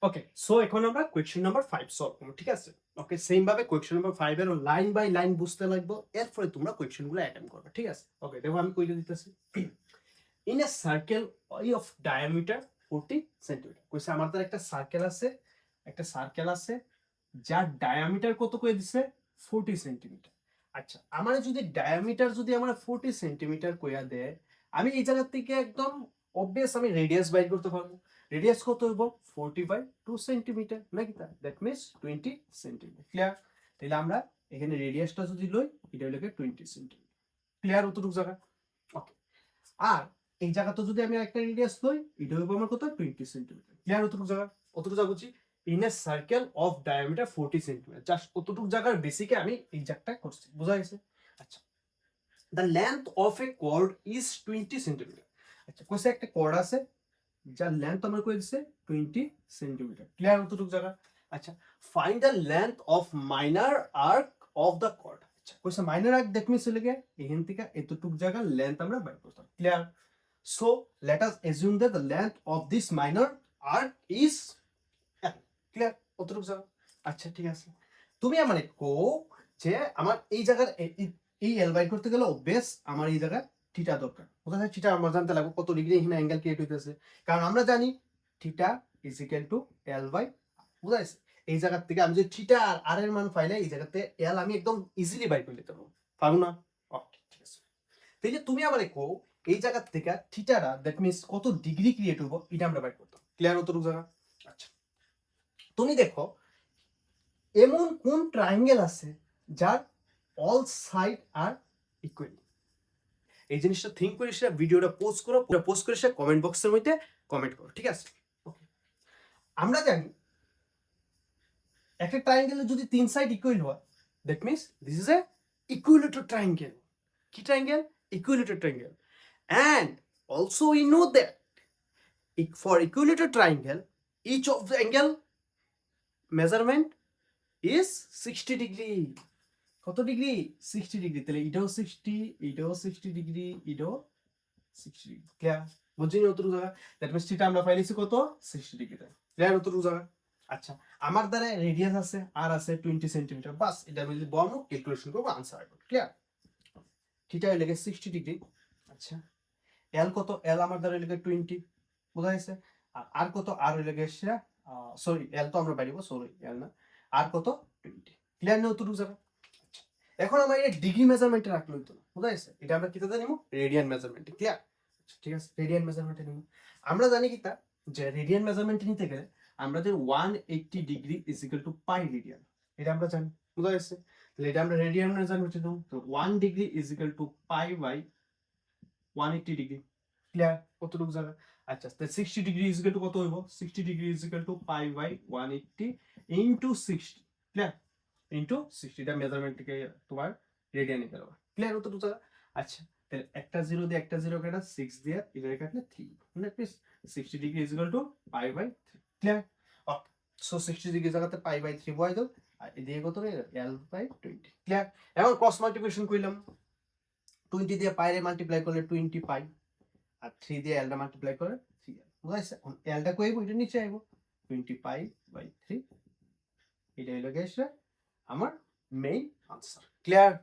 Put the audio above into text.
ওকে, so এখন আমরা question number 5 solve করব, ঠিক আছে? ওকে, সেম ভাবে কোয়েশ্চেন নাম্বার 5 এর লাইন বাই লাইন বুঝতে লাগবে, এরপরে তোমরা কোয়েশ্চেন গুলো অ্যাটেম্প করবে, ঠিক আছে? ওকে, দেখো আমি কইতে দিতেছি। In a circle of diameter 40 centimetre, কইছে আমার তার একটা সার্কেল আছে যার ডায়ামিটার কত কই দিছে 40 সেন্টিমিটার। আচ্ছা, আমার যদি ডায়ামিটার যদি আমার 40 সেন্টিমিটার কইয়া দেয়, আমি এই জায়গা থেকে একদম অবভিয়াস আমি রেডিয়াস বাইর করতে পারবো। রেডিয়াস কত হইব 40/2 সেন্টিমিটার, নাকি তা দ্যাট মিন্স 20 সেন্টিমিটার। ক্লিয়ার? তাহলে আমরা এখানে রেডিয়াসটা যদি লই, এটা হলো 20 সেন্টিমিটার। ক্লিয়ার অতটুকু জায়গা? ওকে, আর এই জায়গাটা যদি আমি একটা রেডিয়াস লই, এটা হইব আমার কত 20 সেন্টিমিটার। ক্লিয়ার অতটুকু জায়গা? অতটুকু জায়গা বুঝছি। In a circle of diameter 40 centimetre, just অতটুকু জায়গার বেসিকে আমি এই জায়গাটা করছি, বোঝা গেছে? আচ্ছা, the length of a chord is 20 centimetre. আচ্ছা, কইছে একটা কর্ড আছে যার লেন্থ আমরা কই দিছে 20 সেন্টিমিটার। ক্লিয়ার অতটুকু জায়গা? আচ্ছা, find the length of minor arc of the chord. আচ্ছা, কইছে মাইনর আর্ক দ্যাট মিন্স হলো এখান থেকে এতটুকু জায়গার লেন্থ আমরা বাইর করতাম। Clear? So let us assume that the length of this minor arc is L. Clear অতটুকু জায়গা? আচ্ছা, ঠিক আছে। তুমি আমারে কো যে আমার এই জায়গার এই এল বাইর করতে গেলে অবভিয়াস আমার এই জায়গায় থিটা দরকার। কোথায় থিটা আমার জানতে লাগবে, কত ডিগ্রি এখানে অ্যাঙ্গেল ক্রিয়েট হইতেছে। কারণ আমরা জানি theta is equal to L by, বুঝা গেছে? এই জায়গার থেকে আমি যদি থিটা আর আর এর মান পাইলে এই জায়গাতে এল আমি একদম ইজিলি বাইর করে নিতে পারবো। পারবো না? ওকে, ঠিক আছে। তাহলে তুমি আমারে কো এই জায়গার থেকে থিটাটা দ্যাট মিন্স কত ডিগ্রি ক্রিয়েট হইব, এটা আমরা বাইর করতাম। ক্লিয়ার অতটুকু জায়গা? আচ্ছা, তুমি দেখো এমন কোন ট্রায়াঙ্গেল আছে যার অল সাইড আর ইকুয়াল। এই জিনিসটা থিঙ্ক করে সেটা ভিডিওটা পোস্ট করো, পুরো পোস্ট করে সেটা কমেন্ট বক্সের মধ্যে কমেন্ট করো, ঠিক আছে? ওকে, আমরা জানি একটা ট্রায়াঙ্গেলের যদি তিন সাইড ইকুয়াল হয়, that means this is a equilateral triangle. কি triangle? Equilateral triangle. And also we know that for equilateral triangle each of the angle measurement is 60 degree. কত ডিগ্রি? 60 ডিগ্রি। তাহলে এটাও 60, এটাও 60 ডিগ্রি, এটাও 60 ডিগ্রি। ক্লিয়ার? বুঝছেন অতটুকু জায়গা? দ্যাট মিন্স থিটা আমরা পাইলেছি কত 60 ডিগ্রি। ক্লিয়ার অতটুকু জায়গা? আচ্ছা, আমার দ্বারা রেডিয়াস আছে আর আছে 20 সেন্টিমিটার, বাস এটা আমি যদি বর্ণ ক্যালকুলেশন করব আনসার আসবে। ক্লিয়ার? থিটা হইলে 60 ডিগ্রি। আচ্ছা, এল কত? এল আমার দ্বারা হইলে 20, বোঝা গেছে? আর কত? আর হইলে সেটা সরি এল তো আমরা বাইরিব, সরি এল না, আর কত 20। ক্লিয়ার না অতটুকু জায়গা? এখন আমরা এটা ডিগ্রি মেজারমেন্টে রাখলে হইতো না, বুঝা গেছে? এটা আমরা কিতাতে নিব রেডিয়ান মেজারমেন্টে। ক্লিয়ার? ঠিক আছে, রেডিয়ান মেজারমেন্টে নিব। আমরা জানি কিতা যে রেডিয়ান মেজারমেন্টে নিতে গেলে আমরা যে 180 degree is equal to pi radian, এটা আমরা জানি, বুঝা গেছে? তাহলে এটা আমরা রেডিয়ান মেজারমেন্টে দেব, তো 1 degree is equal to pi by 180 degree. Clear কতটুকু জায়গা? আচ্ছা, তাহলে 60 ডিগ্রি ইজ ইকুয়াল টু কত হইব? 60 degree is equal to pi by 180 into 60। Clear? Into 60, টা মেজারমেন্ট থেকে তোমার রেডিয়ানে গেল। ক্লিয়ার অতটুকু জায়গা? আচ্ছা, তাহলে একটা জিরো দিয়ে একটা জিরো কাটা 6 দিয়ে এটারে কাটলে 3, that means 60 degree is equal to pi by 3। Clear? Okay, so 60 degree জায়গাতে পাই বাই 3 বসাই দাও, আর এদিকে কত রইল l বাই 20। ক্লিয়ার? এখন ক্রস মাল্টিপ্লিকেশন কইলাম, 20 দিয়ে পাই রে মাল্টিপ্লাই করলে 20 পাই, আর 3 দিয়ে এলটা মাল্টিপ্লাই করে 3l। বুঝাইছে? এলটা কইব এটা নিচে আইব 20 পাই বাই 3। এটা হইলো গেছে আমার মেইন আনসার। ক্লিয়ার?